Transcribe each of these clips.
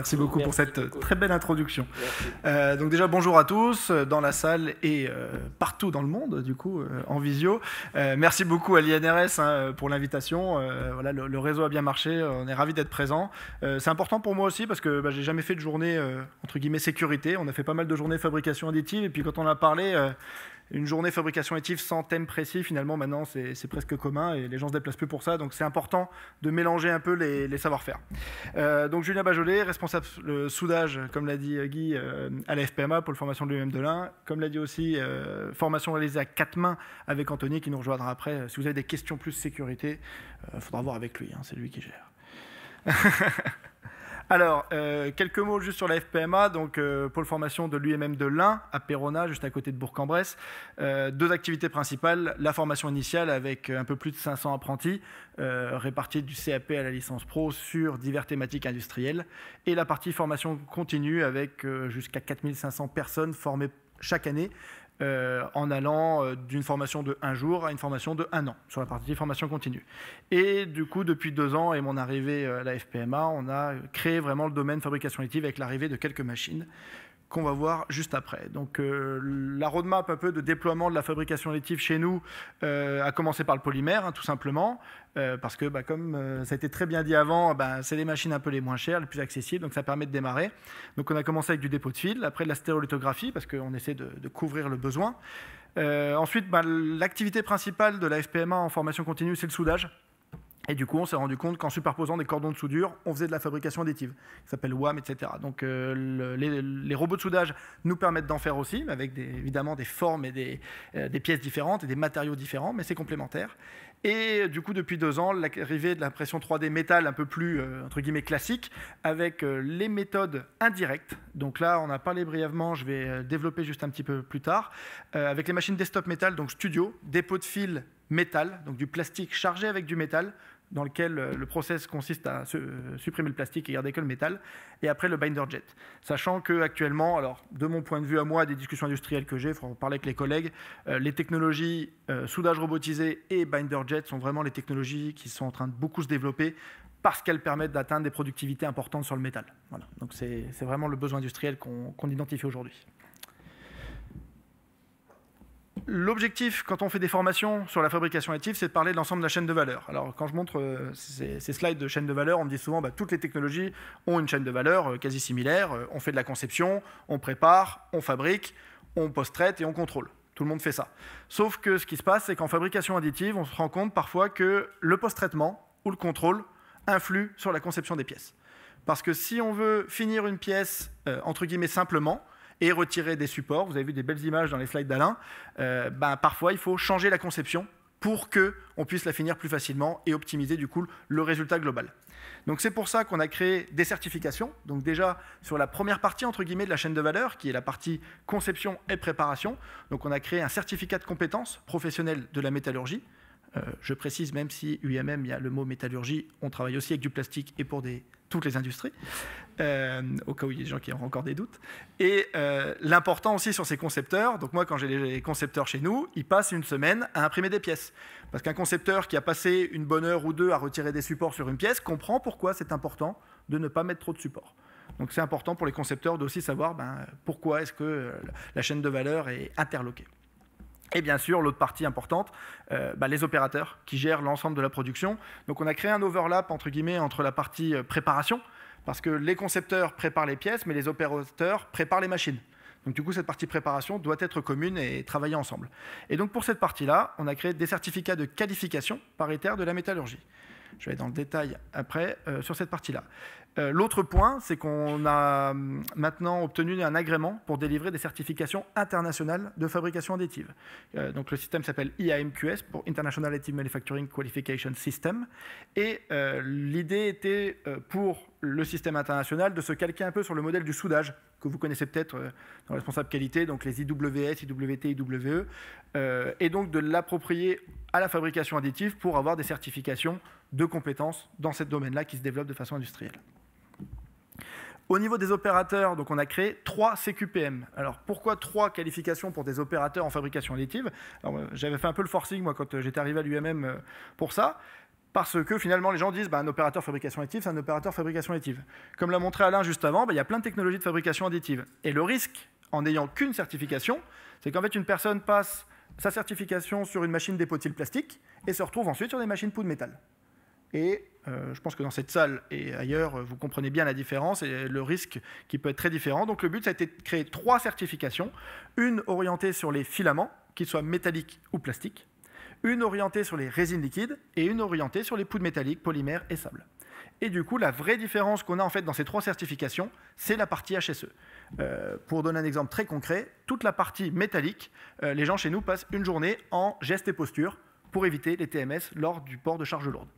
Merci beaucoup pour cette très belle introduction. Donc déjà, bonjour à tous, dans la salle et partout dans le monde, du coup, en visio. Merci beaucoup à l'INRS pour l'invitation. Voilà, le réseau a bien marché, on est ravis d'être présents. C'est important pour moi aussi parce que j'ai jamais fait de journée, entre guillemets, sécurité. On a fait pas mal de journées fabrication additive et puis quand on a parlé... une journée fabrication additive sans thème précis, finalement, maintenant, c'est presque commun et les gens ne se déplacent plus pour ça. Donc, c'est important de mélanger un peu les savoir-faire. Donc, Julien Bajolet, responsable soudage, comme l'a dit Guy, à la FPMA pour la formation de l'UM de l'Ain. Comme l'a dit aussi, formation réalisée à 4 mains avec Anthony, qui nous rejoindra après. Si vous avez des questions plus sécurité, il faudra voir avec lui, c'est lui qui gère. Alors, quelques mots juste sur la FPMA, donc pôle formation de l'UMM de l'Ain, à Péronne, juste à côté de Bourg-en-Bresse. Deux activités principales, la formation initiale avec un peu plus de 500 apprentis, répartis du CAP à la licence pro sur diverses thématiques industrielles, et la partie formation continue avec jusqu'à 4500 personnes formées chaque année, en allant d'une formation de 1 jour à une formation de 1 an, sur la partie formation continue. Et du coup, depuis 2 ans et mon arrivée à la FPMA, on a créé vraiment le domaine fabrication additive avec l'arrivée de quelques machines qu'on va voir juste après. Donc la roadmap un peu de déploiement de la fabrication additive chez nous a commencé par le polymère, tout simplement, parce que comme ça a été très bien dit avant, c'est les machines un peu les moins chères, les plus accessibles, donc ça permet de démarrer. Donc on a commencé avec du dépôt de fil, après de la stéréolithographie, parce qu'on essaie de couvrir le besoin. Ensuite, l'activité principale de la FPMA en formation continue, c'est le soudage. Et du coup, on s'est rendu compte qu'en superposant des cordons de soudure, on faisait de la fabrication additive, qui s'appelle WAM, etc. Donc les robots de soudage nous permettent d'en faire aussi, avec évidemment des formes et des pièces différentes et des matériaux différents, mais c'est complémentaire. Et du coup, depuis 2 ans, l'arrivée de l'impression 3D métal un peu plus, entre guillemets, classique, avec les méthodes indirectes. Donc là, on a parlé brièvement, je vais développer juste un petit peu plus tard, avec les machines desktop métal, donc studio, dépôt de fil métal, donc du plastique chargé avec du métal, dans lequel le process consiste à supprimer le plastique et garder que le métal, et après le binder jet. Sachant qu'actuellement, alors de mon point de vue à moi, des discussions industrielles que j'ai, il faut en parler avec les collègues, les technologies soudage robotisé et binder jet sont vraiment les technologies qui sont en train de beaucoup se développer parce qu'elles permettent d'atteindre des productivités importantes sur le métal. Voilà. Donc c'est vraiment le besoin industriel qu'on identifie aujourd'hui. L'objectif, quand on fait des formations sur la fabrication additive, c'est de parler de l'ensemble de la chaîne de valeur. Alors, quand je montre ces slides de chaîne de valeur, on me dit souvent toutes les technologies ont une chaîne de valeur quasi similaire. On fait de la conception, on prépare, on fabrique, on post-traite et on contrôle. Tout le monde fait ça. Sauf que ce qui se passe, c'est qu'en fabrication additive, on se rend compte parfois que le post-traitement ou le contrôle influe sur la conception des pièces. Parce que si on veut finir une pièce, entre guillemets, simplement, et retirer des supports. Vous avez vu des belles images dans les slides d'Alain. Parfois, il faut changer la conception pour qu'on puisse la finir plus facilement et optimiser du coup le résultat global. Donc c'est pour ça qu'on a créé des certifications. Donc déjà, sur la première partie, entre guillemets, de la chaîne de valeur, qui est la partie conception et préparation, donc on a créé un certificat de compétences professionnelles de la métallurgie. Je précise, même si UMM, il y a le mot métallurgie, on travaille aussi avec du plastique et pour toutes les industries, au cas où il y a des gens qui auront encore des doutes. Et l'important aussi sur ces concepteurs, donc moi quand j'ai les concepteurs chez nous, ils passent une semaine à imprimer des pièces. Parce qu'un concepteur qui a passé une bonne heure ou 2 à retirer des supports sur une pièce comprend pourquoi c'est important de ne pas mettre trop de supports. Donc c'est important pour les concepteurs d'aussi savoir pourquoi est-ce que la chaîne de valeur est interloquée. Et bien sûr, l'autre partie importante, les opérateurs qui gèrent l'ensemble de la production. Donc on a créé un overlap entre guillemets entre la partie préparation, parce que les concepteurs préparent les pièces, mais les opérateurs préparent les machines. Donc du coup, cette partie préparation doit être commune et travailler ensemble. Et donc pour cette partie-là, on a créé des certificats de qualification paritaire de la métallurgie. Je vais aller dans le détail après sur cette partie-là. L'autre point, c'est qu'on a maintenant obtenu un agrément pour délivrer des certifications internationales de fabrication additive. Donc le système s'appelle IAMQS, pour International Additive Manufacturing Qualification System. Et l'idée était pour le système international de se calquer un peu sur le modèle du soudage, que vous connaissez peut-être dans le responsable qualité, donc les IWS, IWT, IWE, et donc de l'approprier à la fabrication additive pour avoir des certifications de compétences dans ce domaine-là qui se développe de façon industrielle. Au niveau des opérateurs, donc on a créé 3 CQPM. Alors pourquoi 3 qualifications pour des opérateurs en fabrication additive? J'avais fait un peu le forcing moi quand j'étais arrivé à l'UMM pour ça. Parce que finalement, les gens disent un opérateur fabrication additive, c'est un opérateur fabrication additive. Comme l'a montré Alain juste avant, il y a plein de technologies de fabrication additive. Et le risque, en n'ayant qu'une certification, c'est qu'en fait, une personne passe sa certification sur une machine dépôt-de-cils plastique et se retrouve ensuite sur des machines poudre métal. Et je pense que dans cette salle et ailleurs, vous comprenez bien la différence et le risque qui peut être très différent. Donc le but, ça a été de créer 3 certifications. Une orientée sur les filaments, qu'ils soient métalliques ou plastiques. Une orientée sur les résines liquides et une orientée sur les poudres métalliques, polymères et sable. Et du coup, la vraie différence qu'on a en fait dans ces 3 certifications, c'est la partie HSE. Pour donner un exemple très concret, toute la partie métallique, les gens chez nous passent une journée en gestes et postures pour éviter les TMS lors du port de charges lourdes.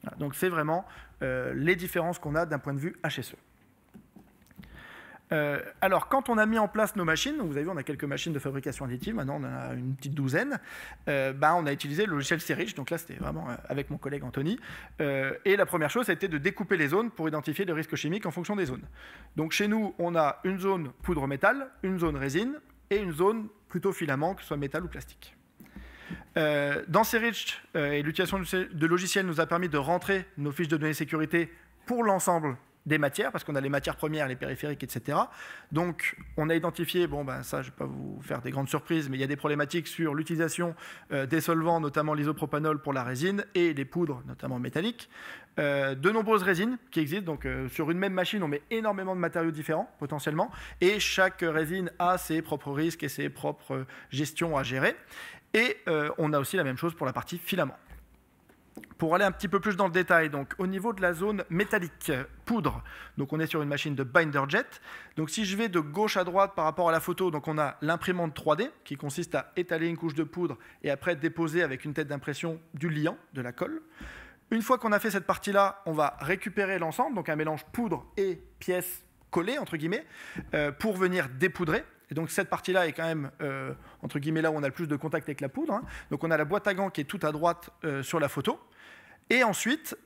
Voilà, donc c'est vraiment les différences qu'on a d'un point de vue HSE. Alors, quand on a mis en place nos machines, vous avez vu, on a quelques machines de fabrication additive, maintenant on en a une petite douzaine, on a utilisé le logiciel Ceridge, donc là c'était vraiment avec mon collègue Anthony, et la première chose, ça a été de découper les zones pour identifier les risques chimiques en fonction des zones. Donc chez nous, on a une zone poudre métal, une zone résine, et une zone plutôt filament, que ce soit métal ou plastique. Dans Ceridge, l'utilisation de logiciels nous a permis de rentrer nos fiches de données sécurité pour l'ensemble des matières, parce qu'on a les matières premières, les périphériques, etc. Donc, on a identifié, ça, je ne vais pas vous faire des grandes surprises, mais il y a des problématiques sur l'utilisation des solvants, notamment l'isopropanol pour la résine, et les poudres, notamment métalliques. De nombreuses résines qui existent, donc sur une même machine, on met énormément de matériaux différents, potentiellement, et chaque résine a ses propres risques et ses propres gestions à gérer. Et on a aussi la même chose pour la partie filament. Pour aller un petit peu plus dans le détail, donc au niveau de la zone métallique, poudre, donc on est sur une machine de binder jet. Donc si je vais de gauche à droite par rapport à la photo, donc on a l'imprimante 3D qui consiste à étaler une couche de poudre et après déposer avec une tête d'impression du liant, de la colle. Une fois qu'on a fait cette partie-là, on va récupérer l'ensemble, donc un mélange poudre et pièces collées, entre guillemets, pour venir dépoudrer. Et donc cette partie-là est quand même, entre guillemets, là où on a le plus de contact avec la poudre. Hein. Donc on a la boîte à gants qui est tout à droite sur la photo. Et ensuite,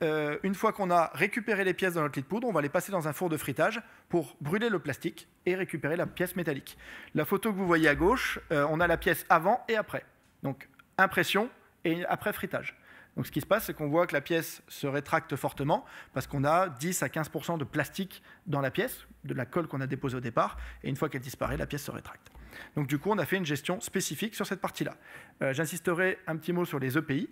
une fois qu'on a récupéré les pièces dans notre lit de poudre, on va les passer dans un four de fritage pour brûler le plastique et récupérer la pièce métallique. La photo que vous voyez à gauche, on a la pièce avant et après. Donc impression et après fritage. Donc ce qui se passe, c'est qu'on voit que la pièce se rétracte fortement parce qu'on a 10 à 15% de plastique dans la pièce, de la colle qu'on a déposée au départ, et une fois qu'elle disparaît, la pièce se rétracte. Donc du coup, on a fait une gestion spécifique sur cette partie-là. J'insisterai un petit mot sur les EPI.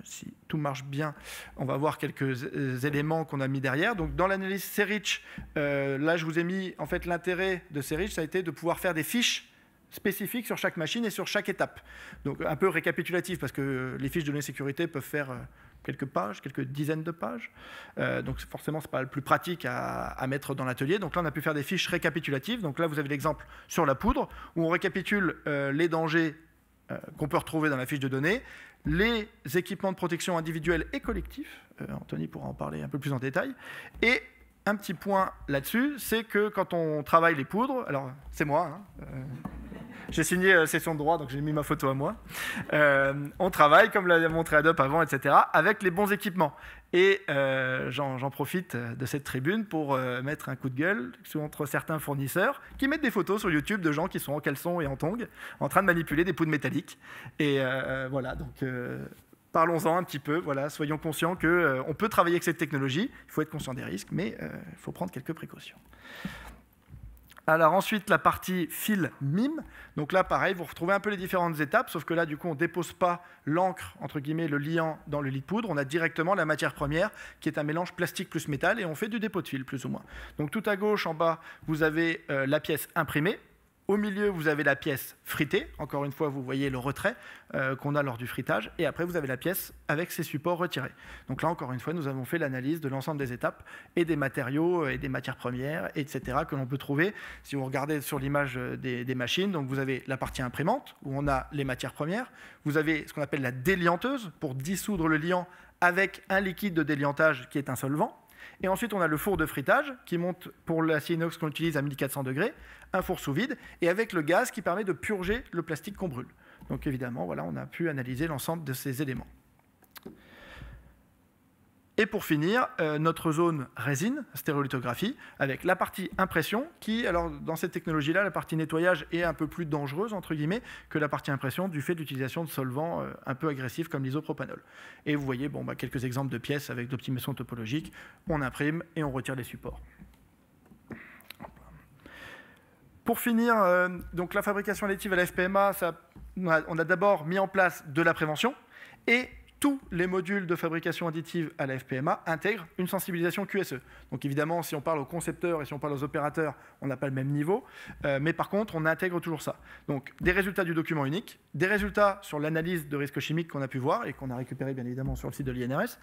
Si tout marche bien, on va voir quelques éléments qu'on a mis derrière. Donc dans l'analyse Ceridge, là je vous ai mis, en fait, l'intérêt de Ceridge, ça a été de pouvoir faire des fiches spécifiques sur chaque machine et sur chaque étape. Donc un peu récapitulatif, parce que les fiches de données sécurité peuvent faire quelques pages, quelques dizaines de pages. Donc forcément, ce n'est pas le plus pratique à mettre dans l'atelier. Donc là, on a pu faire des fiches récapitulatives. Donc là, vous avez l'exemple sur la poudre, où on récapitule les dangers qu'on peut retrouver dans la fiche de données, les équipements de protection individuels et collectifs. Anthony pourra en parler un peu plus en détail. Et un petit point là-dessus, c'est que quand on travaille les poudres, alors c'est moi, hein, j'ai signé session de droit, donc j'ai mis ma photo à moi. On travaille, comme l'a montré Adobe avant, etc., avec les bons équipements. Et j'en profite de cette tribune pour mettre un coup de gueule contre certains fournisseurs qui mettent des photos sur YouTube de gens qui sont en caleçon et en tongs, en train de manipuler des poudres métalliques. Et voilà, donc parlons-en un petit peu. Voilà, soyons conscients qu'on peut travailler avec cette technologie. Il faut être conscient des risques, mais il faut prendre quelques précautions. Alors ensuite, la partie fil mime. Donc là, pareil, vous retrouvez un peu les différentes étapes, sauf que là, du coup, on ne dépose pas l'encre, entre guillemets, le liant dans le lit de poudre. On a directement la matière première, qui est un mélange plastique plus métal, et on fait du dépôt de fil, plus ou moins. Donc tout à gauche, en bas, vous avez la pièce imprimée. Au milieu, vous avez la pièce fritée. Encore une fois, vous voyez le retrait qu'on a lors du fritage. Et après, vous avez la pièce avec ses supports retirés. Donc là, encore une fois, nous avons fait l'analyse de l'ensemble des étapes et des matériaux et des matières premières, etc., que l'on peut trouver. Si vous regardez sur l'image des machines, donc vous avez la partie imprimante, où on a les matières premières. Vous avez ce qu'on appelle la délianteuse, pour dissoudre le liant avec un liquide de déliantage qui est un solvant. Et ensuite, on a le four de fritage qui monte pour l'acier inox qu'on utilise à 1400 degrés, un four sous vide, et avec le gaz qui permet de purger le plastique qu'on brûle. Donc évidemment, voilà, on a pu analyser l'ensemble de ces éléments. Et pour finir, notre zone résine, stérolithographie, avec la partie impression qui, alors dans cette technologie-là, la partie nettoyage est un peu plus dangereuse, entre guillemets, que la partie impression du fait de l'utilisation de solvants un peu agressifs comme l'isopropanol. Et vous voyez quelques exemples de pièces avec d'optimisation topologique. On imprime et on retire les supports. Pour finir, donc la fabrication additive à la FPMA, on a d'abord mis en place de la prévention et tous les modules de fabrication additive à la FPMA intègrent une sensibilisation QSE. Donc évidemment, si on parle aux concepteurs et si on parle aux opérateurs, on n'a pas le même niveau, mais par contre, on intègre toujours ça. Donc des résultats du document unique, des résultats sur l'analyse de risques chimiques qu'on a pu voir et qu'on a récupéré bien évidemment sur le site de l'INRS,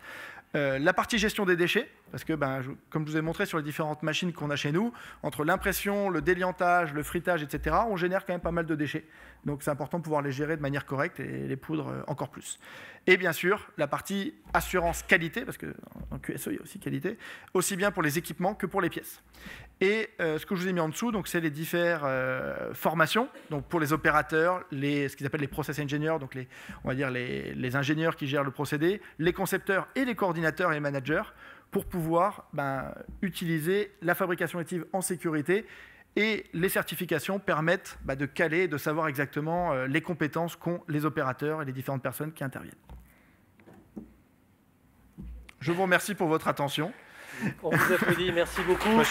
la partie gestion des déchets, parce que comme je vous ai montré sur les différentes machines qu'on a chez nous, entre l'impression, le déliantage, le frittage, etc., on génère quand même pas mal de déchets. Donc c'est important de pouvoir les gérer de manière correcte et les poudre encore plus. Et bien sûr, la partie assurance qualité, parce qu'en QSE, il y a aussi qualité, aussi bien pour les équipements que pour les pièces. Et ce que je vous ai mis en dessous, c'est les différentes formations, donc pour les opérateurs, ce qu'ils appellent les process engineers, donc on va dire les ingénieurs qui gèrent le procédé, les concepteurs et les coordinateurs et les managers, pour pouvoir utiliser la fabrication additive en sécurité. Et les certifications permettent de caler, de savoir exactement les compétences qu'ont les opérateurs et les différentes personnes qui interviennent. Je vous remercie pour votre attention. On vous applaudit, merci beaucoup.